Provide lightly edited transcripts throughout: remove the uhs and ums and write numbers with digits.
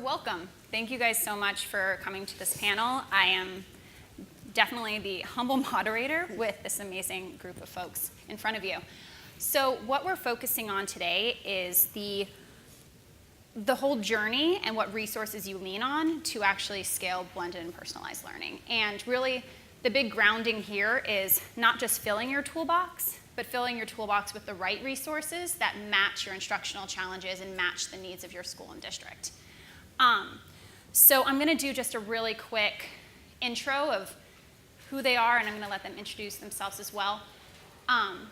welcome. Thank you guys so much for coming to this panel. I am definitely the humble moderator with this amazing group of folks in front of you. So what we're focusing on today is the whole journey and what resources you lean on to actually scale blended and personalized learning. And really, the big grounding here is not just filling your toolbox, but filling your toolbox with the right resources that match your instructional challenges and match the needs of your school and district. So I'm going to do just a really quick intro of who they are, and I'm going to let them introduce themselves as well,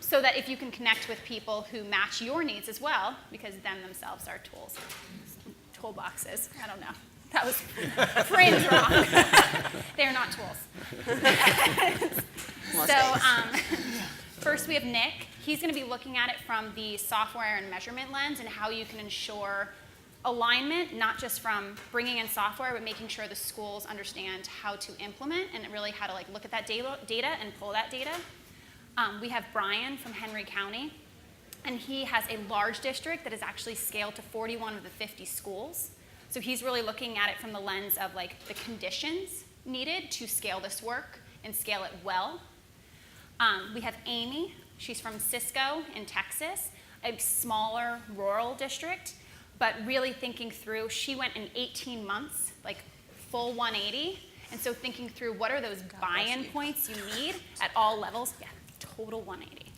so that if you can connect with people who match your needs as well, because them themselves are toolboxes. I don't know. That was framed wrong. They are not tools. So first we have Nick. He's going to be looking at it from the software and measurement lens and how you can ensure alignment, not just from bringing in software, but making sure the schools understand how to implement and really how to look at that data and pull that data. We have Brian from Henry County, and he has a large district that is actually scaled to 41 of the 50 schools. So he's really looking at it from the lens of the conditions needed to scale this work and scale it well. We have Amy. She's from Cisco in Texas, a smaller rural district, but really thinking through, she went in 18 months, full 180. And so thinking through what are those buy-in points you need at all levels. Yeah, total 180.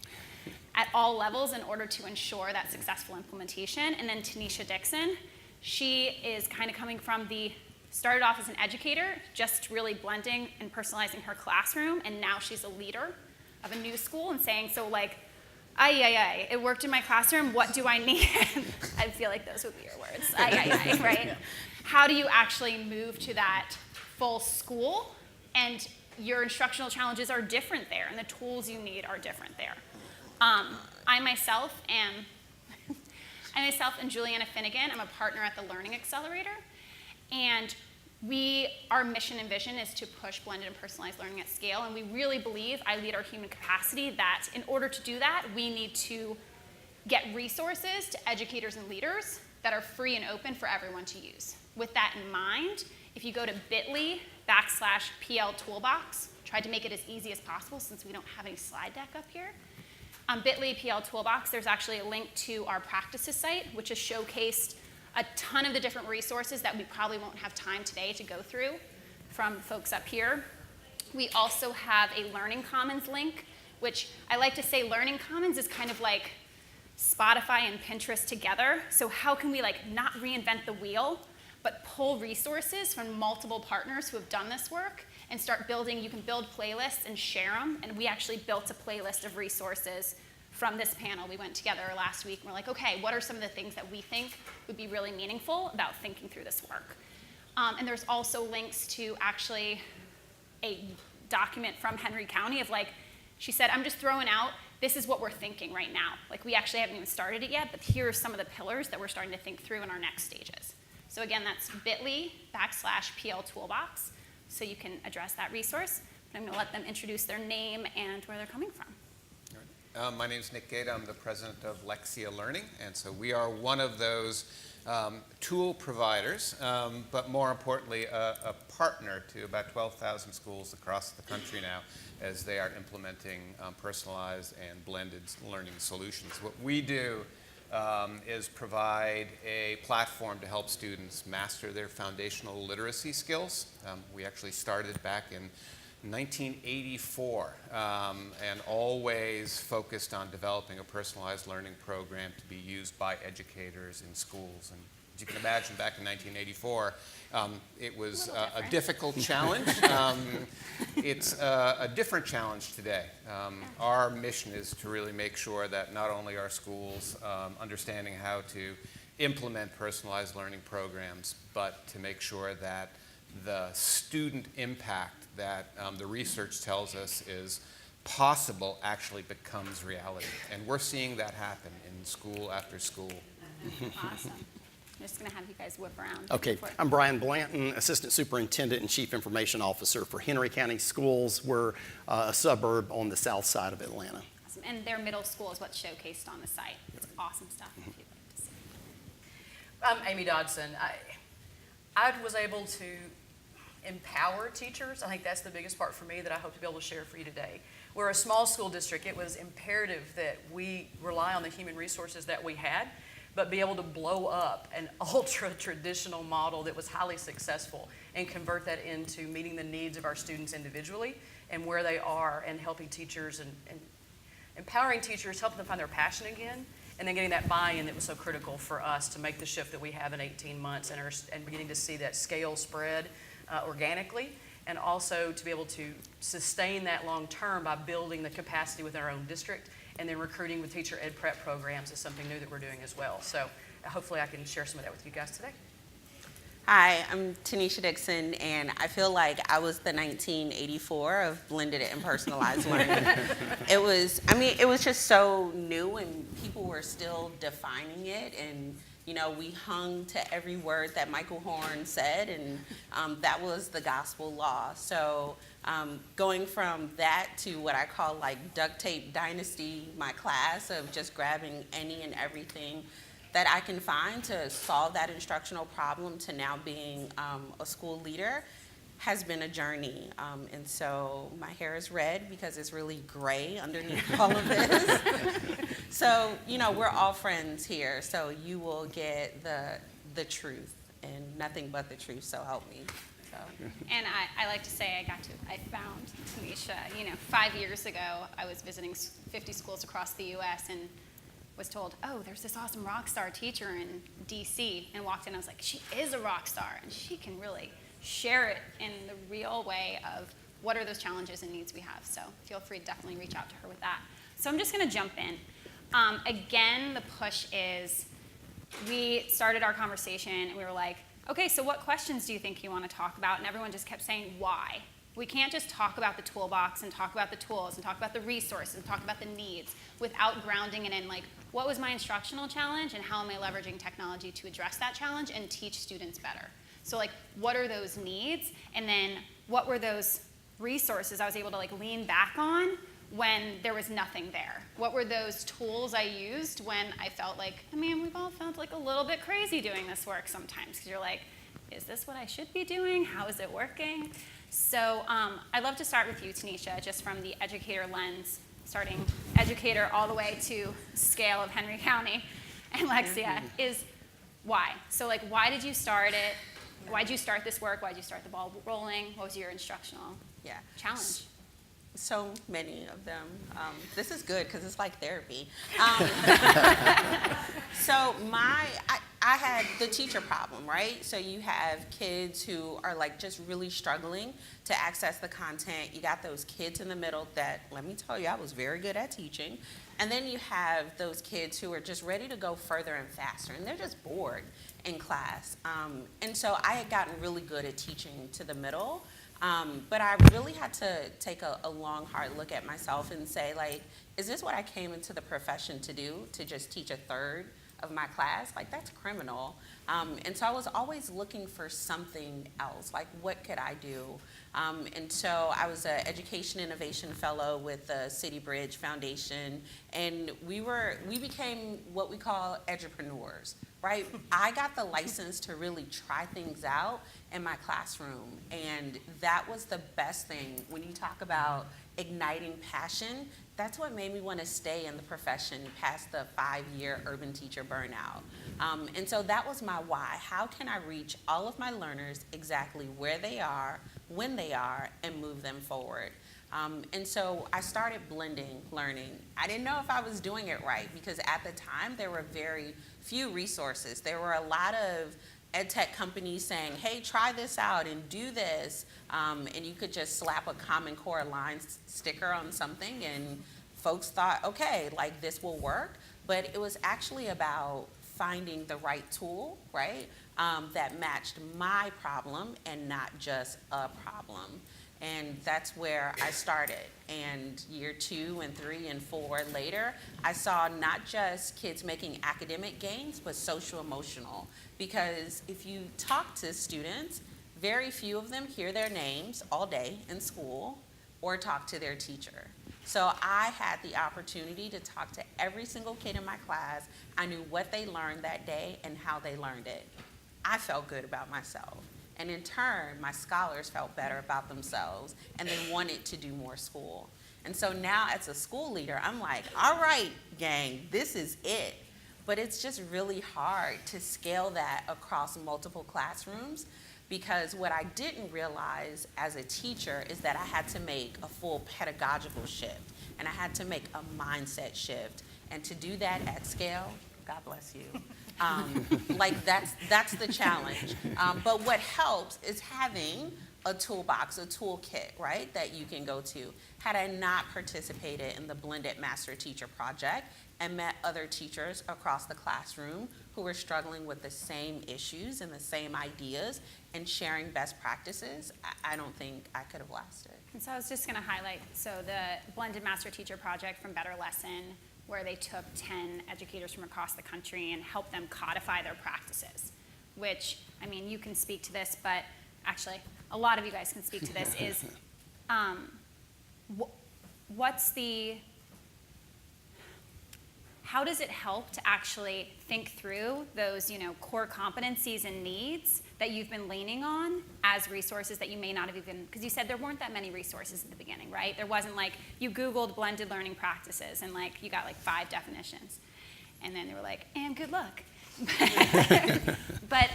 At all levels in order to ensure that successful implementation. And then Tanisha Dixon, she is kind of coming from started off as an educator, just really blending and personalizing her classroom, and now she's a leader of a new school and saying, so it worked in my classroom, what do I need? I feel like those would be your words, right? How do you actually move to that full school? And your instructional challenges are different there, and the tools you need are different there. I myself and Juliana Finegan, I'm a partner at the Learning Accelerator, and our mission and vision is to push blended and personalized learning at scale, and we really believe, I lead our human capacity, that in order to do that, we need to get resources to educators and leaders that are free and open for everyone to use. With that in mind, if you go to bit.ly/PL Toolbox, tried to make it as easy as possible since we don't have any slide deck up here. On bit.ly PL Toolbox, there's actually a link to our practices site, which has showcased a ton of the different resources that we probably won't have time today to go through from folks up here. We also have a Learning Commons link, which I like to say Learning Commons is kind of like Spotify and Pinterest together. So how can we not reinvent the wheel, but pull resources from multiple partners who have done this work and start building. You can build playlists and share them. And we actually built a playlist of resources from this panel. We went together last week and we're like, okay, what are some of the things that we think would be really meaningful about thinking through this work? And there's also links to actually a document from Henry County of she said, I'm just throwing out, this is what we're thinking right now. We actually haven't even started it yet, but here are some of the pillars that we're starting to think through in our next stages. So again, that's bit.ly/PL Toolbox, so you can address that resource. But I'm going to let them introduce their name and where they're coming from. My name is Nick Gaehde. I'm the president of Lexia Learning, and so we are one of those tool providers, but more importantly, a partner to about 12,000 schools across the country now as they are implementing personalized and blended learning solutions. What we do is provide a platform to help students master their foundational literacy skills. We actually started back in 1984 and always focused on developing a personalized learning program to be used by educators in schools. And as you can imagine, back in 1984, it was a difficult challenge. It's a different challenge today. Our mission is to really make sure that not only are schools understanding how to implement personalized learning programs, but to make sure that the student impact that the research tells us is possible actually becomes reality. And we're seeing that happen in school after school. Awesome. I'm just going to have you guys whip around. Okay, I'm Brian Blanton, Assistant Superintendent and Chief Information Officer for Henry County Schools. We're a suburb on the south side of Atlanta. Awesome. And their middle school is what's showcased on the site. It's awesome stuff if you'd like to see. I'm Amy Dodson. I was able to empower teachers. I think that's the biggest part for me that I hope to be able to share for you today. We're a small school district. It was imperative that we rely on the human resources that we had, but be able to blow up an ultra-traditional model that was highly successful and convert that into meeting the needs of our students individually and where they are, and helping teachers and empowering teachers, helping them find their passion again, and then getting that buy-in that was so critical for us to make the shift that we have in 18 months and beginning to see that scale spread organically, and also to be able to sustain that long term by building the capacity within our own district, and then recruiting with teacher ed prep programs is something new that we're doing as well. So hopefully I can share some of that with you guys today. Hi, I'm Tanisha Dixon, and I feel like I was the 1984 of blended and personalized learning. It was just so new, and people were still defining it, and we hung to every word that Michael Horn said, and that was the gospel law. So going from that to what I call like duct tape dynasty, my class of just grabbing any and everything that I can find to solve that instructional problem, to now being a school leader, has been a journey. And so my hair is red because it's really gray underneath all of this. So, we're all friends here, so you will get the truth and nothing but the truth, so help me. So. And I like to say I found Tanisha, 5 years ago, I was visiting 50 schools across the U.S. and was told, oh, there's this awesome rock star teacher in D.C., and walked in, I was like, she is a rock star, and she can really share it in the real way of what are those challenges and needs we have. So feel free to definitely reach out to her with that. So I'm just going to jump in. Again, the push is, we started our conversation and we were like, okay, so what questions do you think you want to talk about? And everyone just kept saying, why? We can't just talk about the toolbox and talk about the tools and talk about the resources and talk about the needs without grounding it in, like, what was my instructional challenge and how am I leveraging technology to address that challenge and teach students better? So, like, what are those needs? And then what were those resources I was able to, like, lean back on when there was nothing there? What were those tools I used when I felt like, we've all felt like a little bit crazy doing this work sometimes, because you're like, is this what I should be doing? How is it working? So I'd love to start with you, Tanisha, just from the educator lens, starting educator all the way to scale of Henry County and Lexia, is why? So, like, why did you start it? Why did you start this work? Why did you start the ball rolling? What was your instructional challenge? So many of them. This is good because it's like therapy. So I had the teacher problem, right? So you have kids who are like just really struggling to access the content. You got those kids in the middle that, let me tell you, I was very good at teaching. And then you have those kids who are just ready to go further and faster, and they're just bored in class. And so I had gotten really good at teaching to the middle. But I really had to take a long, hard look at myself and say, like, is this what I came into the profession to do, to just teach a third of my class? Like, that's criminal. And so I was always looking for something else, like, what could I do? And so I was an Education Innovation Fellow with the City Bridge Foundation, and we became what we call edupreneurs, right? I got the license to really try things out in my classroom, and that was the best thing. When you talk about igniting passion, that's what made me want to stay in the profession past the 5-year urban teacher burnout. And so that was my why. How can I reach all of my learners exactly where they are, when they are, and move them forward? And so I started blending learning. I didn't know if I was doing it right, because at the time there were very few resources. There were a lot of ed tech companies saying, hey, try this out and do this. And you could just slap a Common Core Lines sticker on something and folks thought, okay, like this will work. But it was actually about finding the right tool, right, that matched my problem and not just a problem. And that's where I started. And year 2 and 3 and 4 later, I saw not just kids making academic gains, but social emotional. Because if you talk to students, very few of them hear their names all day in school or talk to their teacher. So I had the opportunity to talk to every single kid in my class. I knew what they learned that day and how they learned it. I felt good about myself. And in turn, my scholars felt better about themselves, and they wanted to do more school. And so now as a school leader, I'm like, all right, gang, this is it. But it's just really hard to scale that across multiple classrooms, because what I didn't realize as a teacher is that I had to make a full pedagogical shift, and I had to make a mindset shift. And to do that at scale, God bless you. Like that's the challenge. But what helps is having a toolbox, a toolkit, right, that you can go to. Had I not participated in the Blended Master Teacher Project and met other teachers across the classroom who were struggling with the same issues and the same ideas and sharing best practices, I don't think I could have lasted. And so I was just going to highlight, so the Blended Master Teacher Project from Better Lesson, where they took 10 educators from across the country and helped them codify their practices, which, I mean, you can speak to this, but actually, a lot of you guys can speak to this, is how does it help to actually think through those, core competencies and needs that you've been leaning on as resources that you may not have even, because you said there weren't that many resources at the beginning, right? There wasn't like, you Googled blended learning practices and like, you got like 5 definitions. And then they were like, and good luck. But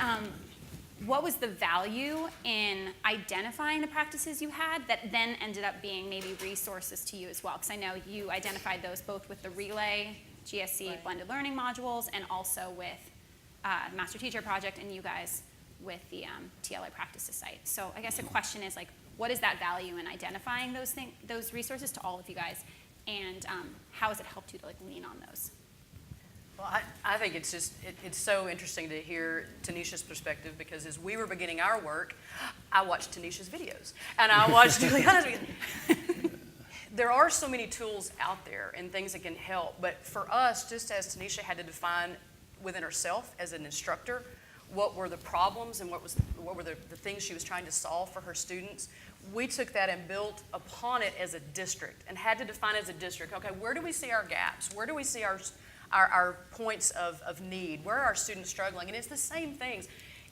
what was the value in identifying the practices you had that then ended up being maybe resources to you as well? Because I know you identified those both with the Relay, GSC, Right. blended learning modules, and also with Master Teacher Project, and you guys with the TLA practices site. So I guess the question is, like, what is that value in identifying those resources to all of you guys, and how has it helped you to like lean on those? Well, I think it's just, it's so interesting to hear Tanisha's perspective, because as we were beginning our work, I watched Tanisha's videos, and I watched Juliana's videos. There are so many tools out there and things that can help, but for us, just as Tanisha had to define within herself as an instructor, what were the problems and what were the things she was trying to solve for her students, we took that and built upon it as a district and had to define as a district, okay, where do we see our gaps? Where do we see our points of need? Where are our students struggling? And it's the same things.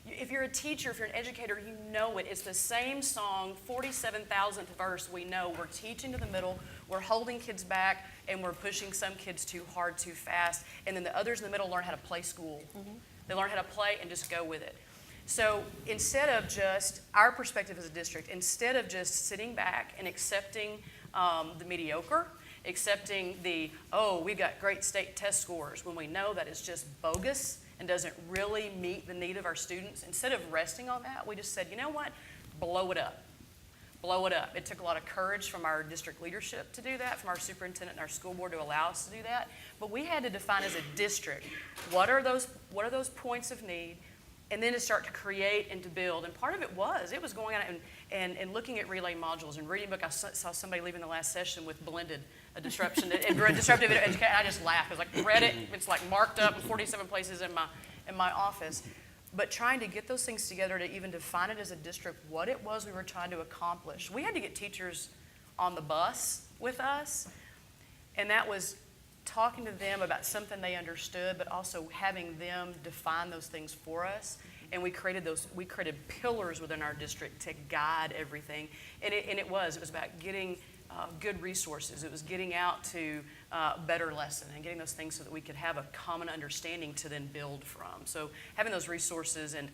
If you're a teacher, if you're an educator, you know it. It's the same song, 47,000th verse. We know we're teaching to the middle, we're holding kids back, and we're pushing some kids too hard, too fast. And then the others in the middle learn how to play school. Mm-hmm. They learn how to play and just go with it. So instead of just, our perspective as a district, instead of just sitting back and accepting the mediocre, accepting we've got great state test scores, when we know that it's just bogus and doesn't really meet the need of our students, instead of resting on that, we just said, you know what, blow it up. Blow it up. It took a lot of courage from our district leadership to do that, from our superintendent and our school board to allow us to do that. But we had to define as a district, what are those points of need, and then to start to create and to build. And part of it was going out and looking at relay modules and reading a book. I saw somebody leaving the last session with blended disruptive education. I just laughed. I was like, read it. It's like marked up in 47 places in my office. But trying to get those things together to even define it as a district, what it was we were trying to accomplish. We had to get teachers on the bus with us, and that was talking to them about something they understood, but also having them define those things for us. And we created pillars within our district to guide everything. And it was about getting good resources. It was getting out to Better Lesson and getting those things so that we could have a common understanding to then build from. So having those resources and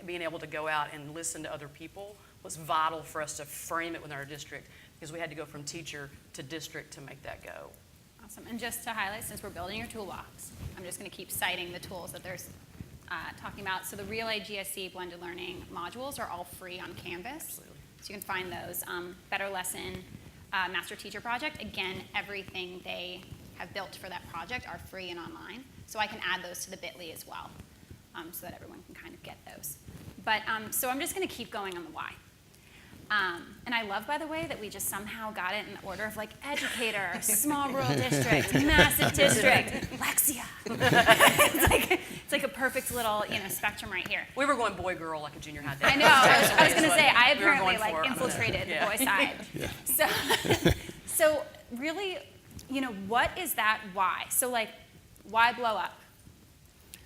being able to go out and listen to other people was vital for us to frame it within our district, because we had to go from teacher to district to make that go. Awesome. And just to highlight, since we're building your toolbox, I'm just going to keep citing the tools that they're talking about. So the Relay, GSC, blended learning modules are all free on Canvas. Absolutely. So you can find those. Better Lesson, Master Teacher Project, again, everything they have built for that project are free and online. So I can add those to the bit.ly as well, so that everyone can kind of get those. But so I'm just going to keep going on the why. And I love, by the way, that we just somehow got it in the order of like Educator, small rural district, massive district, Lexia. it's like a perfect little spectrum right here. We were going boy-girl like a junior high. I know. I was going to say, I We were apparently going for it. infiltrated Yeah. the boy side. Yeah. So really, what is that why? So like, why blow up?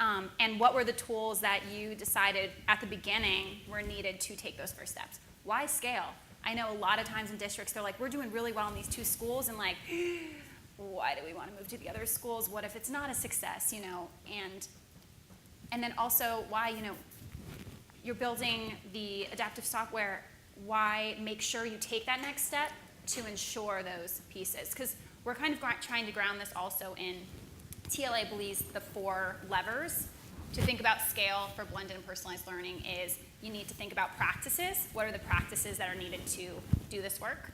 And what were the tools that you decided at the beginning were needed to take those first steps? Why scale? I know a lot of times in districts, they're like, we're doing really well in these 2 schools, and like, why do we want to move to the other schools? What if it's not a success, you know? And then also why, you know, you're building the adaptive software, why make sure you take that next step to ensure those pieces? Because we're kind of trying to ground this also in TLA believes the 4 levers to think about scale for blended and personalized learning is you need to think about practices. What are the practices that are needed to do this work?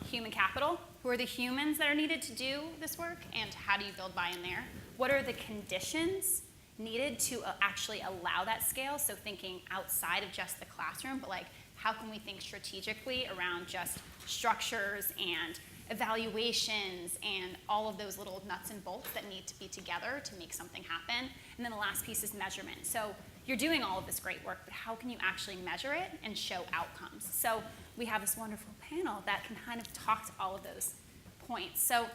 Human capital. Who are the humans that are needed to do this work, and how do you build buy-in there? What are the conditions needed to actually allow that scale? So thinking outside of just the classroom, but like how can we think strategically around just structures and evaluations and all of those little nuts and bolts that need to be together to make something happen. And then the last piece is measurement. So you're doing all of this great work, but how can you actually measure it and show outcomes? So we have this wonderful panel that can kind of talk to all of those points. So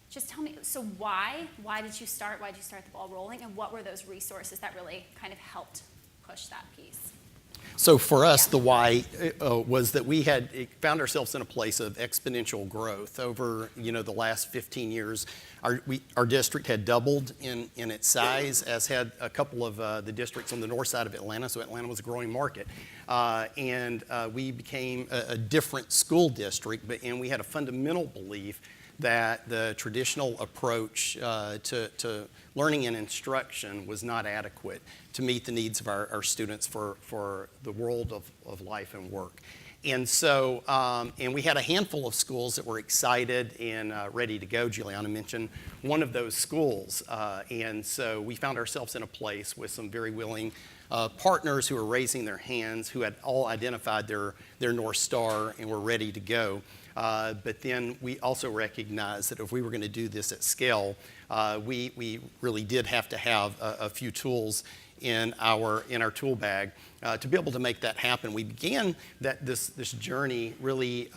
just tell me, so why did you start? Why did you start the ball rolling? And what were those resources that really kind of helped push that piece? So for us, the why was that we had found ourselves in a place of exponential growth over, you know, the last 15 years. Our district had doubled in its size, as had a couple of the districts on the north side of Atlanta. So Atlanta was a growing market, and we became a different school district. And we had a fundamental belief that the traditional approach to learning and instruction was not adequate to meet the needs of our students for the world of life and work. And so, and we had a handful of schools that were excited and ready to go. Juliana mentioned one of those schools. And so we found ourselves in a place with some very willing partners who were raising their hands, who had all identified their North Star and were ready to go. But then we also recognized that if we were going to do this at scale, we really did have to have a few tools in our tool bag to be able to make that happen. We began this journey really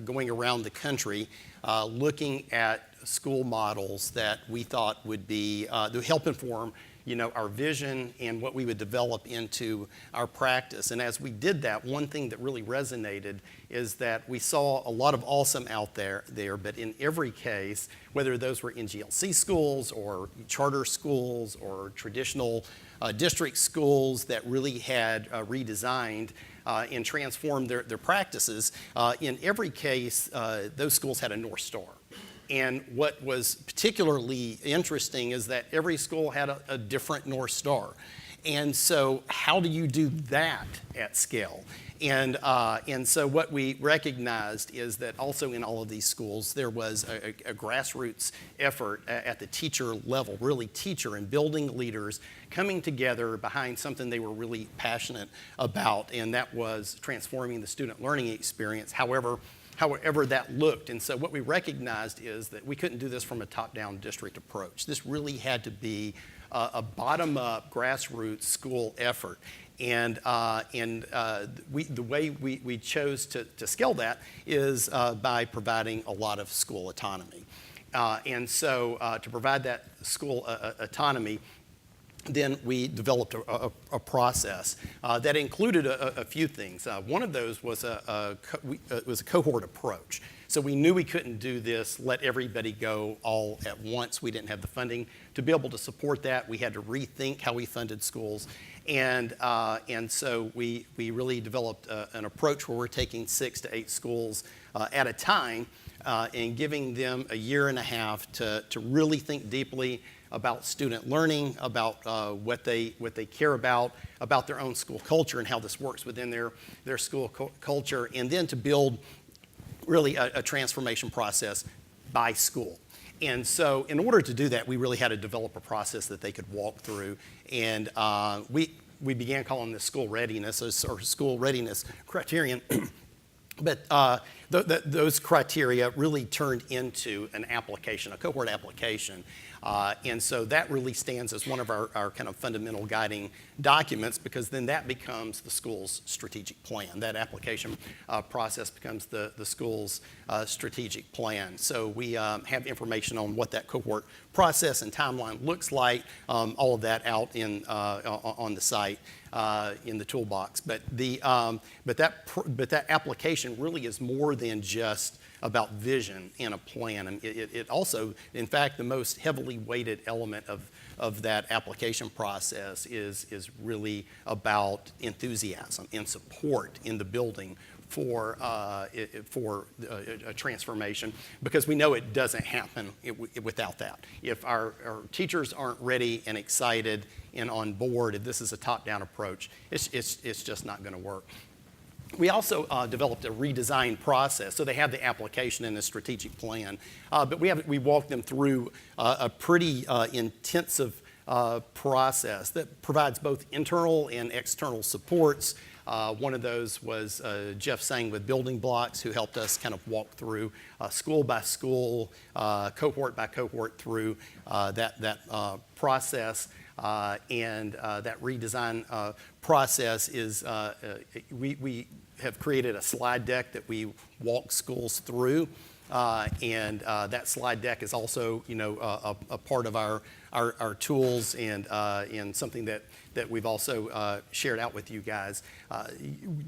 going around the country, looking at school models that we thought would be to help inform, you know, our vision and what we would develop into our practice. And as we did that, one thing that really resonated is that we saw a lot of awesome out there, but in every case, whether those were NGLC schools or charter schools or traditional district schools that really had redesigned and transformed their practices, in every case, those schools had a North Star. And what was particularly interesting is that every school had a different North Star. And so how do you do that at scale? And so what we recognized is that also in all of these schools, there was a grassroots effort at the teacher level, really teacher and building leaders coming together behind something they were really passionate about, and that was transforming the student learning experience, however that looked. And so what we recognized is that we couldn't do this from a top-down district approach. This really had to be a bottom-up, grassroots school effort. And the way we chose to scale that is by providing a lot of school autonomy. And so to provide that school autonomy, then we developed a process that included a few things. One of those was a cohort approach. So we knew we couldn't do this, let everybody go all at once. We didn't have the funding to be able to support that. We had to rethink how we funded schools. And so we really developed an approach where we're taking 6 to 8 schools at a time and giving them a year and a half to really think deeply about student learning, about what they care about their own school culture and how this works within their school culture, and then to build really a transformation process by school. And so in order to do that, we really had to develop a process that they could walk through. And we began calling this school readiness, or school readiness criterion. But those criteria really turned into an application, a cohort application. And so that really stands as one of our kind of fundamental guiding documents, because then that becomes the school's strategic plan. That application process becomes the school's strategic plan. So we have information on what that cohort process and timeline looks like, all of that out on the site in the toolbox. But that application really is more than just about vision and a plan. And it also, in fact, the most heavily weighted element of that application process is really about enthusiasm and support in the building for a transformation, because we know it doesn't happen without that. If our teachers aren't ready and excited and on board, if this is a top-down approach, it's just not going to work. We also developed a redesigned process, so they have the application and the strategic plan, but we walked them through a pretty intensive process that provides both internal and external supports. One of those was Jeff Sang with Building Blocks, who helped us kind of walk through school by school, cohort by cohort through that process. And that redesign process is, we have created a slide deck that we walk schools through. And that slide deck is also, a part of our tools and something that we've also shared out with you guys.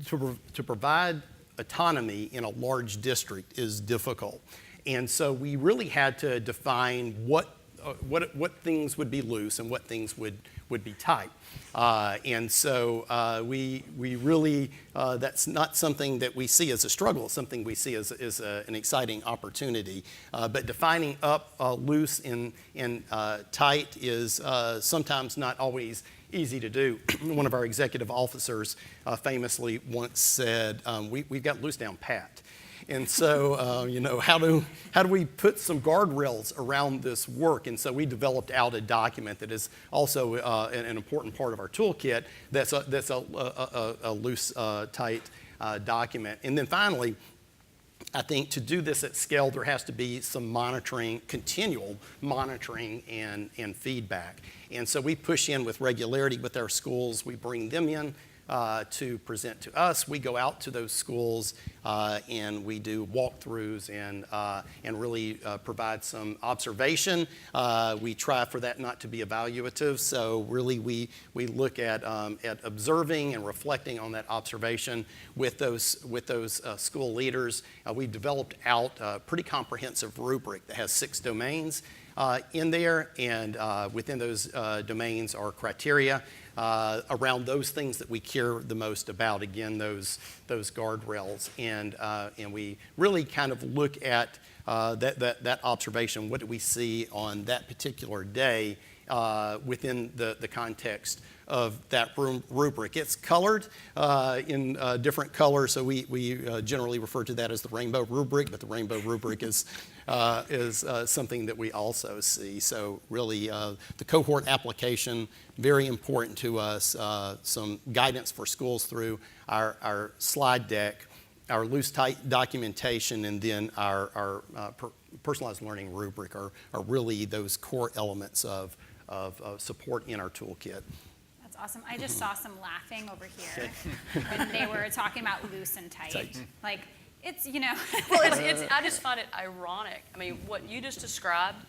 To provide autonomy in a large district is difficult. And so we really had to define what things would be loose and what things would be tight. And so we really, that's not something that we see as a struggle, it's something we see as an exciting opportunity. But defining up loose and tight is sometimes not always easy to do. One of our executive officers famously once said, we've got loose down pat. And so, how do we put some guardrails around this work? And so we developed out a document that is also an important part of our toolkit. That's a loose, tight document. And then finally, I think to do this at scale, there has to be some monitoring, continual monitoring and feedback. And so we push in with regularity with our schools. We bring them in to present to us. We go out to those schools and we do walkthroughs and really provide some observation. We try for that not to be evaluative, so really we look at observing and reflecting on that observation with those school leaders. We've developed out a pretty comprehensive rubric that has 6 domains in there, and within those domains are criteria around those things that we care the most about. Again, those guardrails, and we really kind of look at that observation. What do we see on that particular day within the context of that rubric? It's colored in different colors, so we generally refer to that as the rainbow rubric, but the rainbow rubric is something that we also see. So really, the cohort application, very important to us. Some guidance for schools through our slide deck, our loose tight documentation, and then our personalized learning rubric are really those core elements of support in our toolkit. That's awesome. I just saw some laughing over here when they were talking about loose and tight. Like, it's, Well, I just find it ironic. I mean, what you just described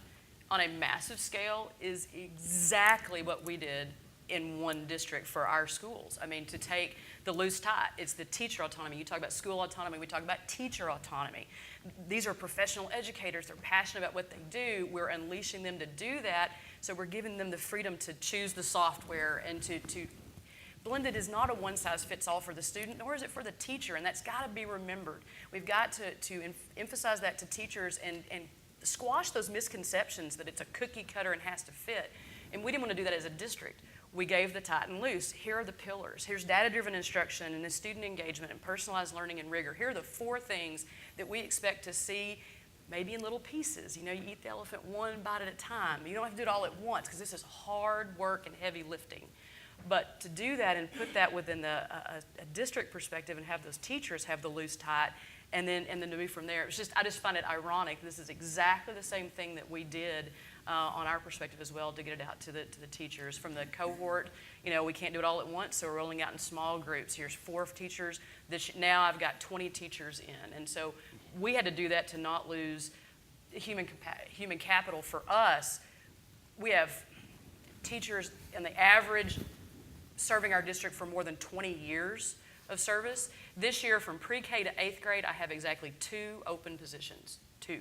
on a massive scale is exactly what we did in one district for our schools. I mean, to take the loose tight, it's the teacher autonomy. You talk about school autonomy, we talk about teacher autonomy. These are professional educators. They're passionate about what they do. We're unleashing them to do that. So we're giving them the freedom to choose the software and to blended is not a one-size-fits-all for the student, nor is it for the teacher, and that's got to be remembered. We've got to emphasize that to teachers and squash those misconceptions that it's a cookie cutter and has to fit. And we didn't want to do that as a district. We gave the tight and loose. Here are the pillars. Here's data-driven instruction and the student engagement and personalized learning and rigor. Here are the 4 things that we expect to see, maybe in little pieces. You eat the elephant one bite at a time. You don't have to do it all at once, because this is hard work and heavy lifting. But to do that and put that within a district perspective and have those teachers have the loose tight and then to move from there. I just find it ironic. This is exactly the same thing that we did on our perspective as well, to get it out to the teachers. From the cohort, we can't do it all at once, so we're rolling out in small groups. Here's 4 teachers. Now I've got 20 teachers in, and so we had to do that to not lose human capital. For us, we have teachers in the average serving our district for more than 20 years of service. This year, from pre-K to 8th grade, I have exactly 2 open positions, 2.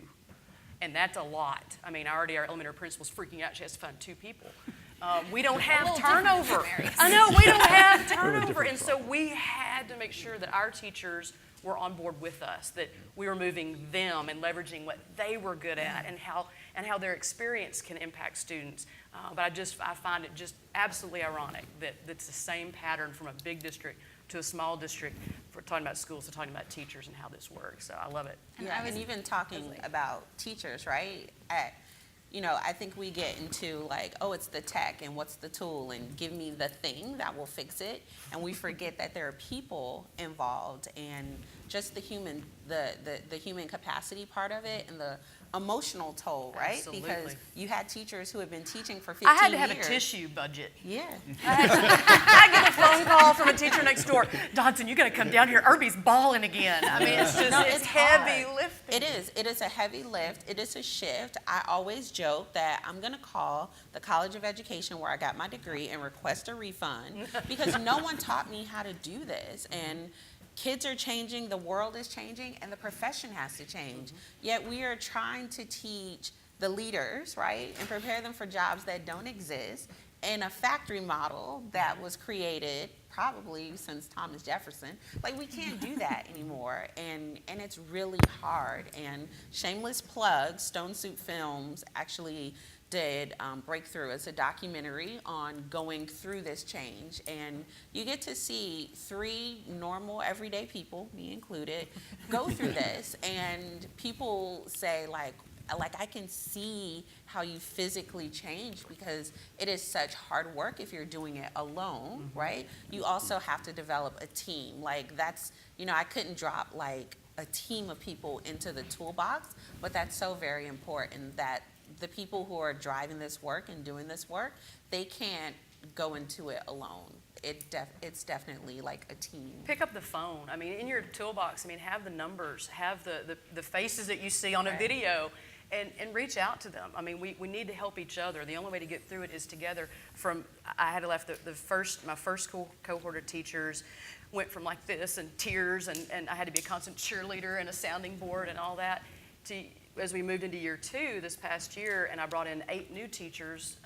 And that's a lot. I mean, our elementary principal's freaking out. She has to find 2 people. We don't have turnover. I know, we don't have turnover. And so we had to make sure that our teachers were on board with us, that we were moving them and leveraging what they were good at, and how their experience can impact students. But I find it just absolutely ironic that it's the same pattern from a big district to a small district, for talking about schools to talking about teachers and how this works. So I love it. Yeah, and even talking about teachers, right? I think we get into like, oh, it's the tech and what's the tool and give me the thing that will fix it. And we forget that there are people involved, and just the human capacity part of it, and the emotional toll, right? Absolutely. Because you had teachers who had been teaching for 15 years. I had to have a tissue budget. Yeah. I get a phone call from a teacher next door. Dodson, you got to come down here. Irby's balling again. I mean, it's just, it's heavy lifting. It is a heavy lift. It is a shift. I always joke that I'm going to call the College of Education where I got my degree and request a refund, because no one taught me how to do this. And kids are changing, the world is changing, and the profession has to change. Yet we are trying to teach the leaders, right, and prepare them for jobs that don't exist in a factory model that was created probably since Thomas Jefferson. Like, we can't do that anymore, and it's really hard. And shameless plug, Stone Soup Films actually did Breakthrough. It's a documentary on going through this change, and you get to see 3 normal everyday people, me included, go through this, and people say like I can see how you physically change, because it is such hard work if you're doing it alone, right? You also have to develop a team. Like, that's, I couldn't drop like a team of people into the toolbox, but that's so very important that the people who are driving this work and doing this work, they can't go into it alone. It's definitely like a team. Pick up the phone. I mean, in your toolbox, have the numbers, have the faces that you see on a video, and reach out to them. I mean, we need to help each other. The only way to get through it is together. I had left my first cohort of teachers went from like this and tears, and I had to be a constant cheerleader and a sounding board and all that, to as we moved into year 2 this past year, and I brought in 8 new teachers,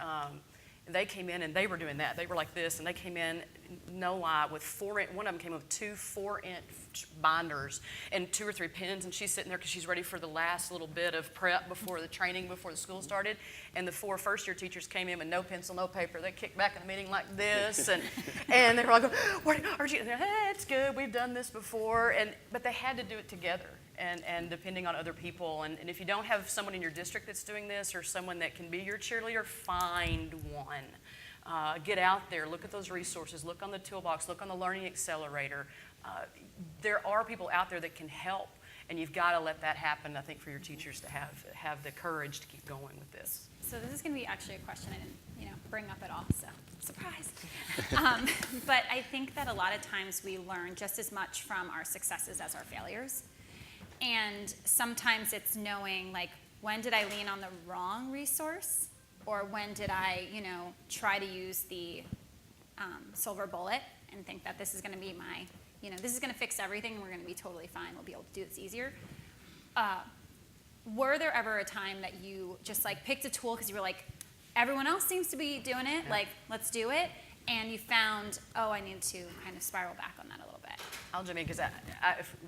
and they came in and they were doing that. They were like this, and they came in, no lie, with one of them came with 2 4-inch binders and 2 or 3 pens, and she's sitting there because she's ready for the last little bit of prep before the training, before the school started. And the 4 first-year teachers came in with no pencil, no paper. They kicked back in the meeting like this, and they were like, "What are you?" Hey, it's good. We've done this before, but they had to do it together. And depending on other people. And if you don't have someone in your district that's doing this, or someone that can be your cheerleader, find one. Get out there, look at those resources, look on the toolbox, look on the Learning Accelerator. There are people out there that can help, and you've got to let that happen, I think, for your teachers to have the courage to keep going with this. So this is going to be actually a question I didn't bring up at all, so surprise. But I think that a lot of times we learn just as much from our successes as our failures. And sometimes it's knowing, like, when did I lean on the wrong resource, or when did I, try to use the silver bullet and think that this is going to be my, this is going to fix everything and we're going to be totally fine. We'll be able to do this easier. Were there ever a time that you just like picked a tool because you were like, everyone else seems to be doing it, like, let's do it, and you found, oh, I need to kind of spiral back on that a little bit? I'll jump in, because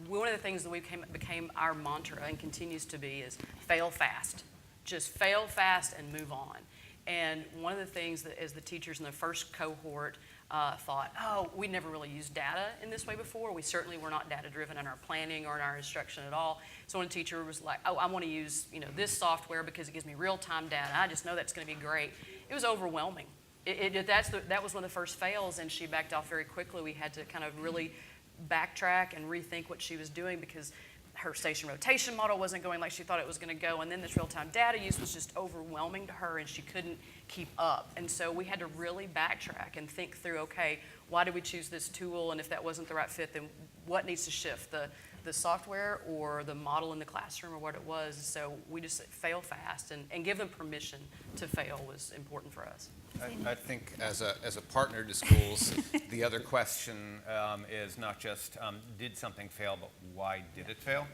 one of the things that became our mantra and continues to be is fail fast. Just fail fast and move on. And one of the things that as the teachers in the first cohort thought, oh, we never really used data in this way before. We certainly were not data driven in our planning or in our instruction at all. So one teacher was like, oh, I want to use this software because it gives me real-time data. I just know that's going to be great. It was overwhelming. That was one of the first fails, and she backed off very quickly. We had to kind of really backtrack and rethink what she was doing, because her station rotation model wasn't going like she thought it was going to go, and then this real-time data use was just overwhelming to her, and she couldn't keep up. And so we had to really backtrack and think through, okay, why did we choose this tool, and if that wasn't the right fit, then what needs to shift, the software or the model in the classroom or what it was. So we just fail fast, and give them permission to fail was important for us. I think as a partner to schools, the other question is not just did something fail, but why did it fail?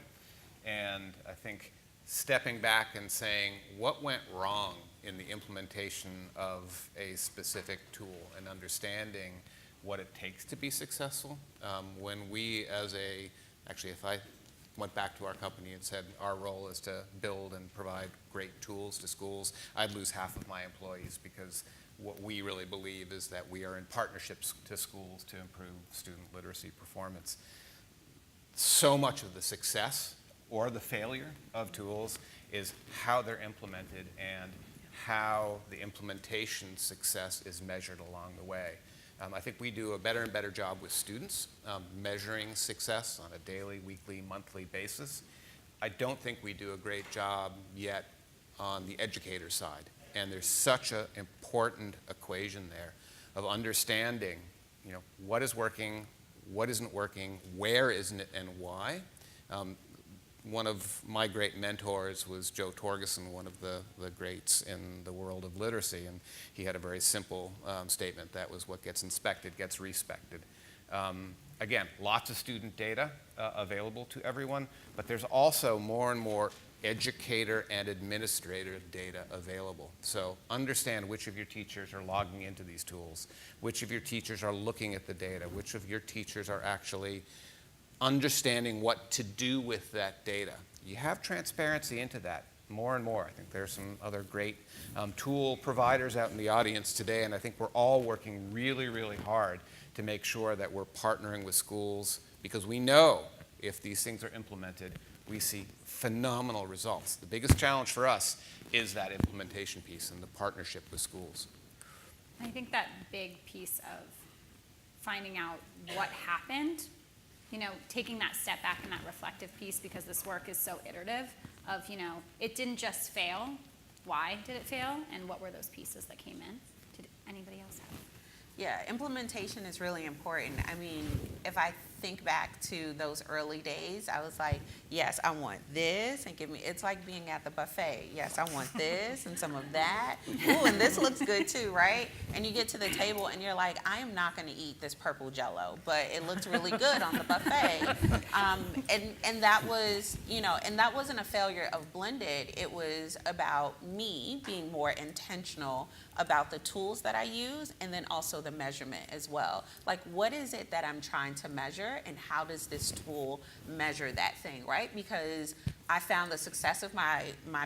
And I think stepping back and saying what went wrong in the implementation of a specific tool and understanding what it takes to be successful. When we actually if I went back to our company and said our role is to build and provide great tools to schools, I'd lose half of my employees, because what we really believe is that we are in partnerships to schools to improve student literacy performance. So much of the success or the failure of tools is how they're implemented and how the implementation success is measured along the way. I think we do a better and better job with students measuring success on a daily, weekly, monthly basis. I don't think we do a great job yet on the educator side. And there's such an important equation there of understanding, what is working, what isn't working, where isn't it, and why. One of my great mentors was Joe Torgerson, one of the greats in the world of literacy, and he had a very simple statement. That was, what gets inspected gets respected. Again, lots of student data available to everyone, but there's also more and more educator and administrator data available. So understand which of your teachers are logging into these tools, which of your teachers are looking at the data, which of your teachers are actually understanding what to do with that data. You have transparency into that more and more. I think there's some other great tool providers out in the audience today, and I think we're all working really, really hard to make sure that we're partnering with schools, because we know if these things are implemented, we see phenomenal results. The biggest challenge for us is that implementation piece and the partnership with schools. I think that big piece of finding out what happened, taking that step back and that reflective piece, because this work is so iterative of, it didn't just fail. Why did it fail? And what were those pieces that came in? Did anybody else have? Yeah, implementation is really important. I mean, if I think back to those early days, I was like, yes, I want this, and it's like being at the buffet. Yes, I want this and some of that. Ooh, and this looks good too, right? And you get to the table and you're like, I am not going to eat this purple Jell-O, but it looks really good on the buffet. And that was, and that wasn't a failure of blended. It was about me being more intentional about the tools that I use, and then also the measurement as well. Like, what is it that I'm trying to measure, and how does this tool measure that thing, right? Because I found the success of my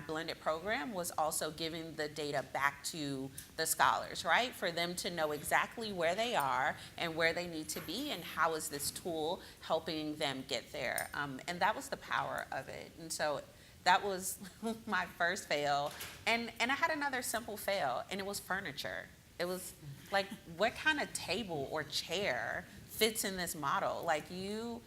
blended program was also giving the data back to the scholars, right? For them to know exactly where they are and where they need to be, and how is this tool helping them get there. And that was the power of it. And so that was my first fail. And I had another simple fail, and it was furniture. It was like, what kind of table or chair fits in this model? Like, you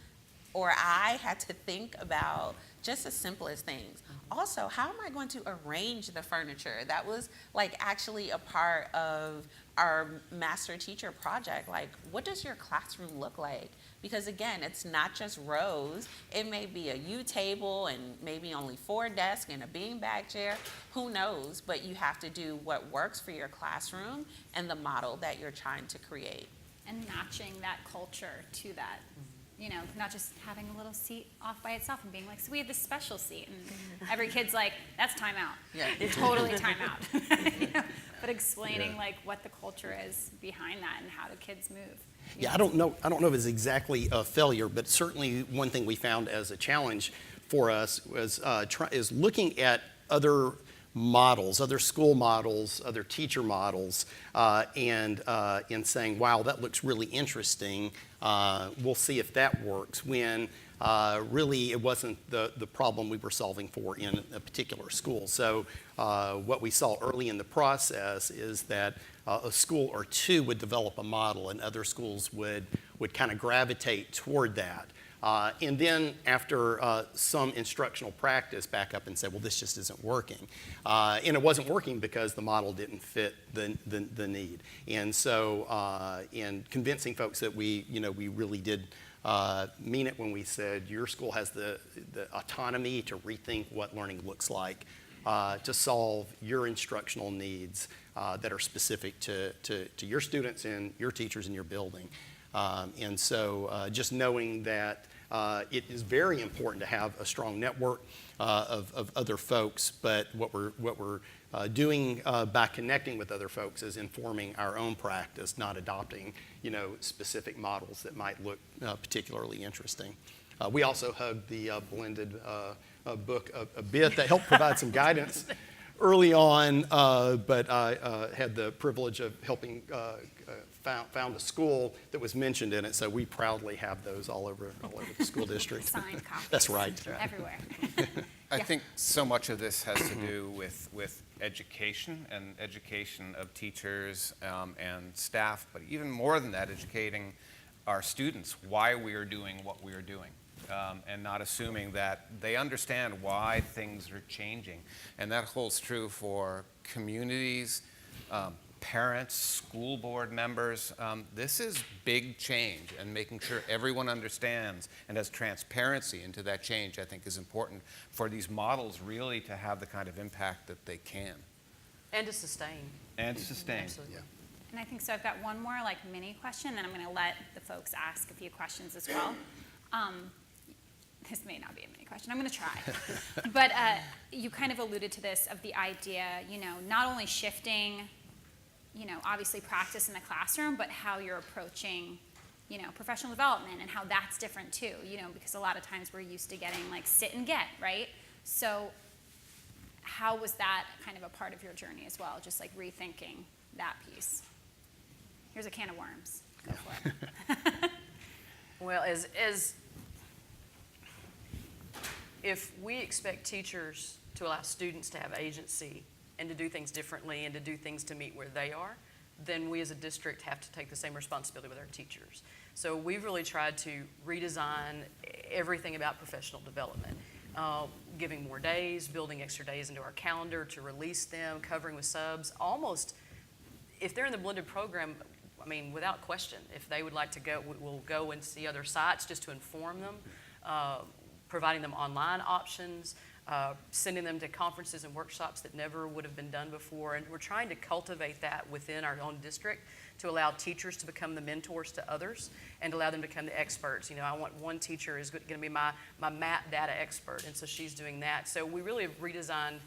or I had to think about just the simplest things. Also, how am I going to arrange the furniture? That was like actually a part of our master teacher project. Like, what does your classroom look like? Because again, it's not just rows. It may be a U table and maybe only 4 desks and a beanbag chair. Who knows? But you have to do what works for your classroom and the model that you're trying to create. And matching that culture to that. Not just having a little seat off by itself and being like, so we have this special seat, and every kid's like, that's timeout. Yeah. Totally timeout. But explaining like what the culture is behind that and how the kids move. Yeah, I don't know if it's exactly a failure, but certainly one thing we found as a challenge for us was is looking at other models, other school models, other teacher models, and saying, wow, that looks really interesting. We'll see if that works, when really it wasn't the problem we were solving for in a particular school. So what we saw early in the process is that a school or two would develop a model, and other schools would kind of gravitate toward that. And then after some instructional practice, back up and say, well, this just isn't working. And it wasn't working because the model didn't fit the need. And so, in convincing folks that we really did mean it when we said your school has the autonomy to rethink what learning looks like, to solve your instructional needs that are specific to your students and your teachers in your building. And so just knowing that it is very important to have a strong network of other folks, but what we're doing by connecting with other folks is informing our own practice, not adopting specific models that might look particularly interesting. We also hugged the blended book a bit. That helped provide some guidance early on, but I had the privilege of helping found a school that was mentioned in it, so we proudly have those all over the school district. Signed copies. That's right. Everywhere. I think so much of this has to do with education and education of teachers and staff, but even more than that, educating our students why we are doing what we are doing. And not assuming that they understand why things are changing. And that holds true for communities, parents, school board members. This is big change, and making sure everyone understands and has transparency into that change, I think, is important for these models really to have the kind of impact that they can. And to sustain. And to sustain. Absolutely. Yeah. And I think so. I've got one more mini question, and I'm going to let the folks ask a few questions as well. This may not be a mini question. I'm going to try. But you kind of alluded to this, of the idea, not only shifting, obviously practice in the classroom, but how you're approaching, professional development and how that's different too, because a lot of times we're used to getting sit and get, right? So how was that kind of a part of your journey as well, just rethinking that piece? Here's a can of worms. Go for it. Well, if we expect teachers to allow students to have agency and to do things differently and to do things to meet where they are, then we as a district have to take the same responsibility with our teachers. So we've really tried to redesign everything about professional development, giving more days, building extra days into our calendar to release them, covering with subs. Almost, if they're in the blended program, without question, if they would like to go, we'll go and see other sites just to inform them, providing them online options, sending them to conferences and workshops that never would have been done before. And we're trying to cultivate that within our own district to allow teachers to become the mentors to others and allow them to become the experts. I want one teacher is going to be my math data expert, and so she's doing that. So we really have redesigned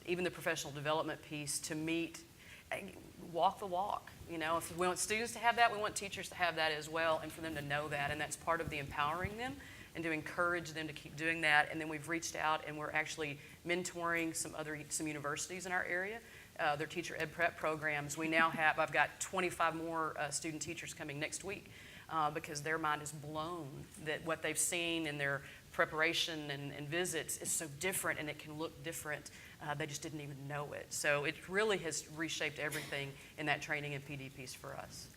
even the professional development piece to walk the walk. If we want students to have that, we want teachers to have that as well, and for them to know that, and that's part of the empowering them and to encourage them to keep doing that. And then we've reached out and we're actually mentoring some universities in our area, their teacher ed prep programs. I've got 25 more student teachers coming next week because their mind is blown that what they've seen in their preparation and visits is so different, and it can look different. They just didn't even know it. So it really has reshaped everything in that training and PD piece for us.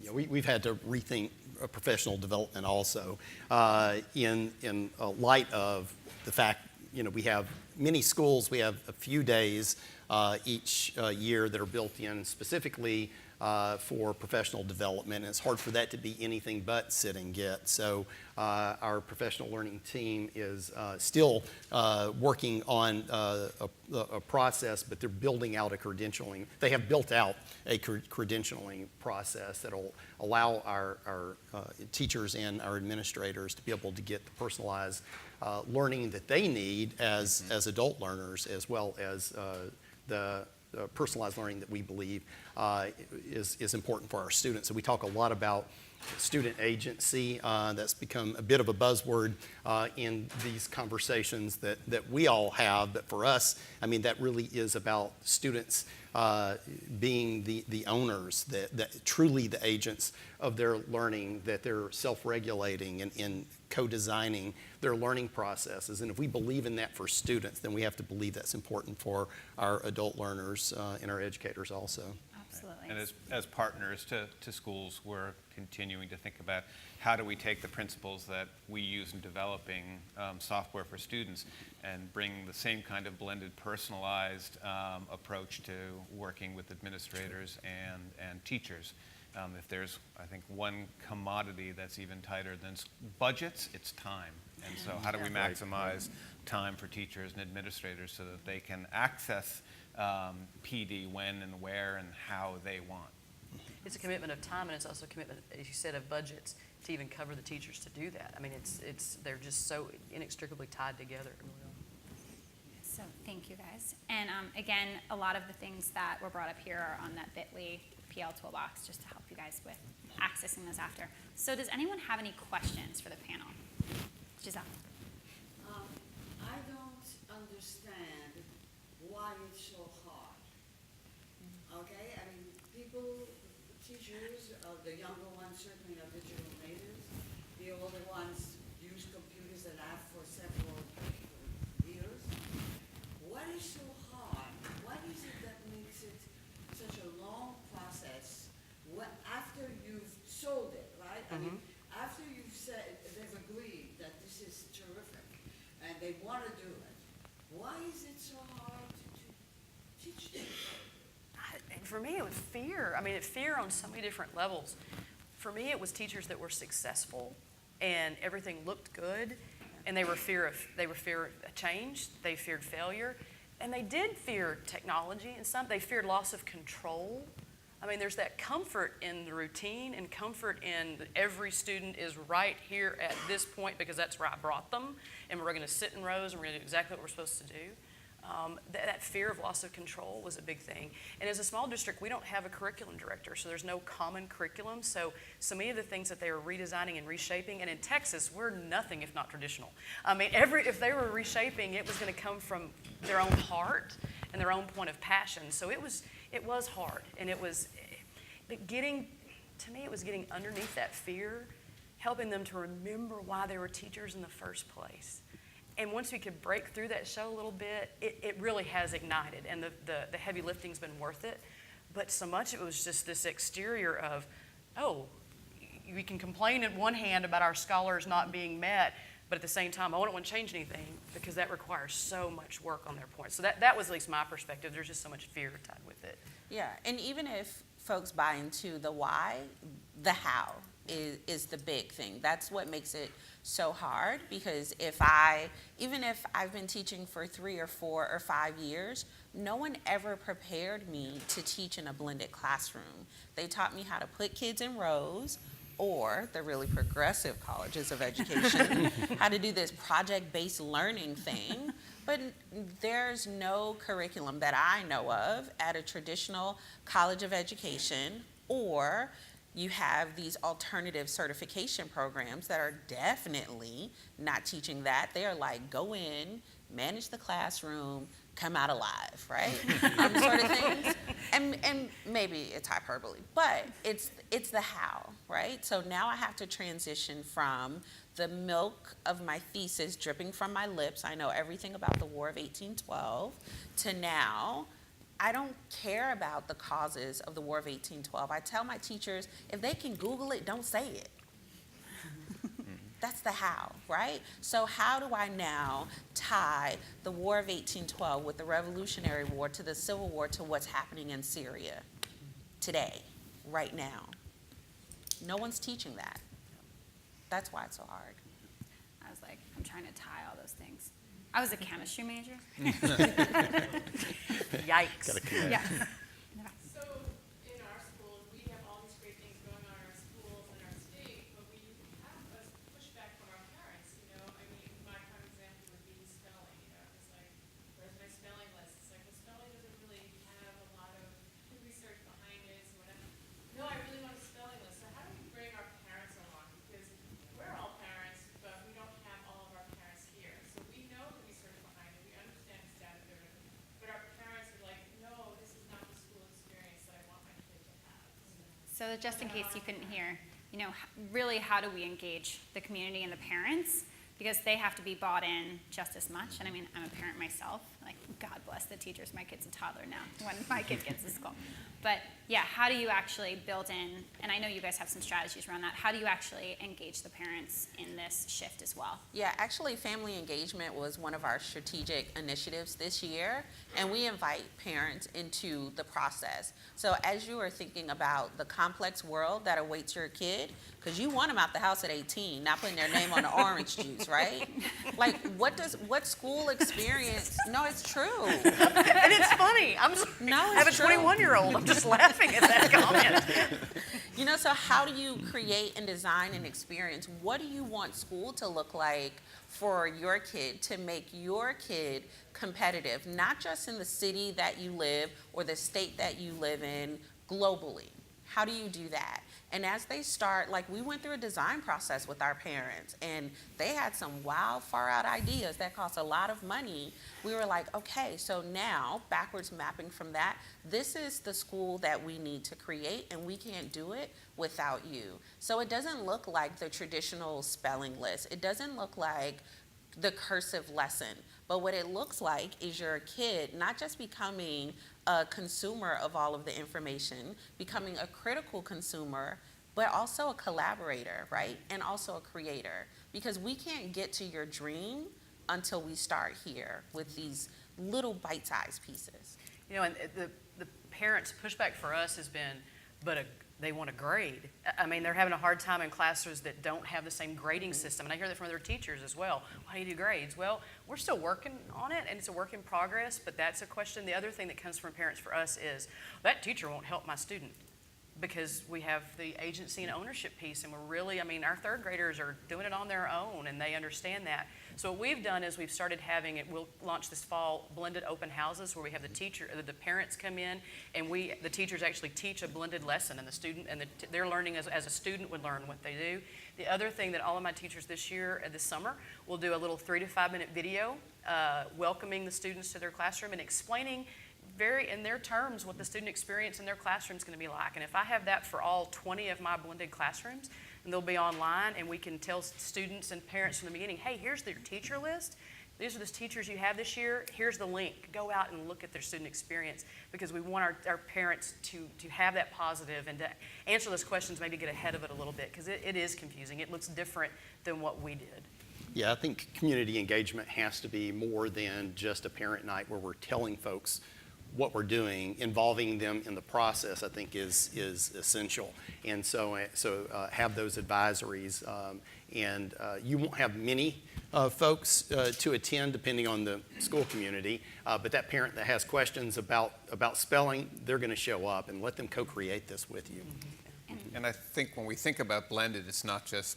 Yeah, we've had to rethink professional development also in light of the fact, we have many schools, we have a few days each year that are built in specifically for professional development, and it's hard for that to be anything but sit and get. So our professional learning team is still working on a process, but they're building out a credentialing. They have built out a credentialing process that will allow our teachers and our administrators to be able to get the personalized learning that they need as adult learners, as well as the personalized learning that we believe is important for our students. So we talk a lot about student agency. That's become a bit of a buzzword in these conversations that we all have. But for us, that really is about students being the owners, that truly the agents of their learning, that they're self-regulating and co-designing their learning processes. And if we believe in that for students, then we have to believe that's important for our adult learners and our educators also. Absolutely. And as partners to schools, we're continuing to think about how do we take the principles that we use in developing software for students and bring the same kind of blended, personalized approach to working with administrators and teachers. If there's, I think, one commodity that's even tighter than budgets, it's time. And so how do we maximize time for teachers and administrators so that they can access PD when and where and how they want? It's a commitment of time, and it's also a commitment, as you said, of budgets to even cover the teachers to do that. I mean, they're just so inextricably tied together. So thank you guys. And again, a lot of the things that were brought up here are on that bit.ly PL toolbox, just to help you guys with accessing those after. So does anyone have any questions for the panel? Giselle. I don't understand why it's so hard. Okay, I mean, teachers, the younger ones certainly are digital natives. The older ones use computers and have for several years. What is so hard? What is it that makes it such a long process after you've sold it, right? I mean, after you've said, they've agreed that this is terrific and they want to do it, why is it so hard to teach them? And for me, it was fear. I mean, fear on so many different levels. For me, it was teachers that were successful and everything looked good, and they were fear of change. They feared failure, and they did fear technology. And they feared loss of control. I mean, there's that comfort in the routine and comfort in that every student is right here at this point because that's where I brought them, and we're going to sit in rows and we're going to do exactly what we're supposed to do. That fear of loss of control was a big thing. And as a small district, we don't have a curriculum director, so there's no common curriculum. So many of the things that they were redesigning and reshaping, and in Texas, we're nothing if not traditional. I mean, if they were reshaping, it was going to come from their own heart and their own point of passion. So it was hard, and it was getting underneath that fear, helping them to remember why they were teachers in the first place. And once we could break through that shell a little bit, it really has ignited, and the heavy lifting's been worth it. But so much of it was just this exterior of, we can complain at one hand about our scholars not being met, but at the same time, I don't want to change anything because that requires so much work on their point. So that was at least my perspective. There's just so much fear tied with it. Yeah, and even if folks buy into the why, the how is the big thing. That's what makes it so hard, because even if I've been teaching for 3 or 4 or 5 years, no one ever prepared me to teach in a blended classroom. They taught me how to put kids in rows, or the really progressive colleges of education, how to do this project-based learning thing. But there's no curriculum that I know of at a traditional college of education, or you have these alternative certification programs that are definitely not teaching that. They are like, go in, manage the classroom, come out alive, right? Sort of things. And maybe it's hyperbole, but it's the how, right? So now I have to transition from the milk of my thesis dripping from my lips, I know everything about the War of 1812, to now, I don't care about the causes of the War of 1812. I tell my teachers, if they can Google it, don't say it. That's the how, right? So how do I now tie the War of 1812 with the Revolutionary War to the Civil War to what's happening in Syria today, right now? No one's teaching that. That's why it's so hard. I was like, I'm trying to tie all those things. I was a chemistry major. Yikes. Yeah. So in our schools, we have all these great things going on in our schools and our state, but we have a pushback from our parents, you know. I mean, my prime example would be spelling, you know. It's like, where's my spelling list? It's like, well, spelling doesn't really have a lot of research behind it, so whatever. No, I really want a spelling list. So how do we bring our parents along? Because we're all parents, but we don't have all of our parents here. So we know the research behind it. We understand it's data-driven. But our parents are like, no, this is not the school experience that I want my kid to have. So just in case you couldn't hear, you know, really how do we engage the community and the parents? Because they have to be bought in just as much. And I mean, I'm a parent myself. Like, God bless bless the teachers. My kid's a toddler now when my kid gets to school. But yeah, how do you actually build in, and I know you guys have some strategies around that, how do you actually engage the parents in this shift as well? Yeah, actually family engagement was one of our strategic initiatives this year, and we invite parents into the process. So as you are thinking about the complex world that awaits your kid, because you want them out the house at 18, not putting their name on the orange juice, right? Like, what school experience, no, it's true. And it's funny. No, I have a it's true. 21-year-old. I'm just laughing at that comment. You know, so how do you create and design an experience? What do you want school to look like for your kid to make your kid competitive, not just in the city that you live or the state that you live in, globally? How do you do that? And as they start, like we went through a design process with our parents and they had some wild, far out ideas that cost a lot of money. We were like, okay, so now backwards mapping from that, this is the school that we need to create and we can't do it without you. So it doesn't look like the traditional spelling list. It doesn't look like the cursive lesson. But what it looks like is your kid not just becoming a consumer of all of the information, becoming a critical consumer, but also a collaborator, right? And also a creator. Because we can't get to your dream until we start here with these little bite-sized pieces. You know, and the parents' pushback for us has been, they want a grade. I mean, they're having a hard time in classrooms that don't have the same grading system. And I hear that from other teachers as well. Why do you do grades? Well, we're still working on it, and it's a work in progress, but that's a question. The other thing that comes from parents for us is, that teacher won't help my student, because we have the agency and ownership piece, and we're really, I mean, our third graders are doing it on their own, and they understand that. So what we've done is we've started having it, we'll launch this fall blended open houses where we have the parents come in, and the teachers actually teach a blended lesson, and the student, and they're learning as a student would learn what they do. The other thing that all of my teachers this year, this summer, will do a little 3 to 5 minute video welcoming the students to their classroom and explaining in their terms what the student experience in their classroom is going to be like. And if I have that for all 20 of my blended classrooms, and they'll be online, and we can tell students and parents from the beginning, hey, here's their teacher list. These are the teachers you have this year. Here's the link. Go out and look at their student experience, because we want our parents to have that positive and to answer those questions, maybe get ahead of it a little bit, because it is confusing. It looks different than what we did. Yeah, I think community engagement has to be more than just a parent night where we're telling folks what we're doing. Involving them in the process, I think, is essential. And so have those advisories. And you won't have many folks to attend depending on the school community, but that parent that has questions about spelling, they're going to show up, and let them co-create this with you. And I think when we think about blended, it's not just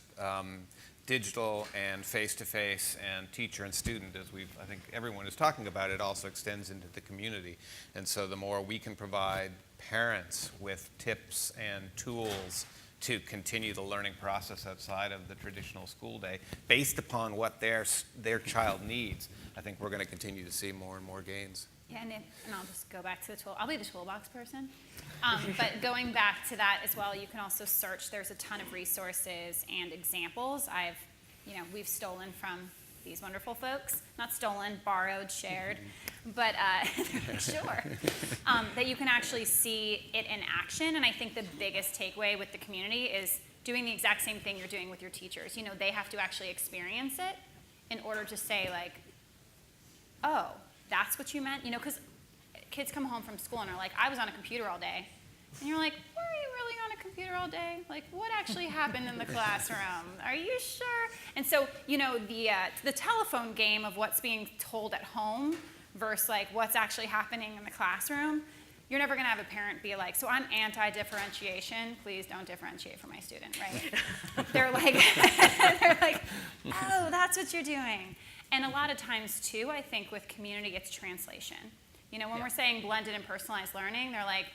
digital and face-to-face and teacher and student, as I think everyone is talking about. It also extends into the community. And so the more we can provide parents with tips and tools to continue the learning process outside of the traditional school day, based upon what their child needs, I think we're going to continue to see more and more gains. Yeah, and I'll just go back to the tool. I'll be the toolbox person. But going back to that as well, you can also search. There's a ton of resources and examples. We've stolen from these wonderful folks. Not stolen, borrowed, shared. But sure. That you can actually see it in action. And I think the biggest takeaway with the community is doing the exact same thing you're doing with your teachers. They have to actually experience it in order to say, like, oh, that's what you meant? Because kids come home from school and are like, I was on a computer all day. And you're like, were you really on a computer all day? Like, what actually happened in the classroom? Are you sure? And so, the telephone game of what's being told at home versus like what's actually happening in the classroom, you're never going to have a parent be like, so I'm anti-differentiation. Please don't differentiate for my student, right? They're like, oh, that's what you're doing. And a lot of times, too, I think with community, it's translation. When we're saying blended and personalized learning, they're like,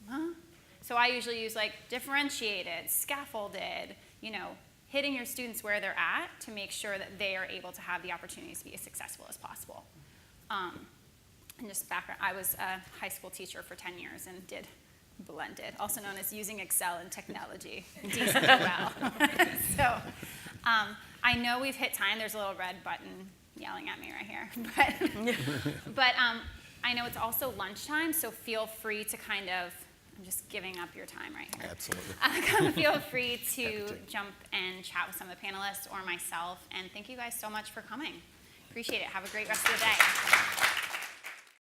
huh? So I usually use like differentiated, scaffolded, hitting your students where they're at to make sure that they are able to have the opportunities to be as successful as possible. And just background, I was a high school teacher for 10 years and did blended, also known as using Excel and technology decently well. So I know we've hit time. There's a little red button yelling at me right here. But I know it's also lunchtime, so feel free to kind of, I'm just giving up your time right here. Absolutely. Kind of feel free to jump and chat with some of the panelists or myself. And thank you guys so much for coming. Appreciate it. Have a great rest of the day.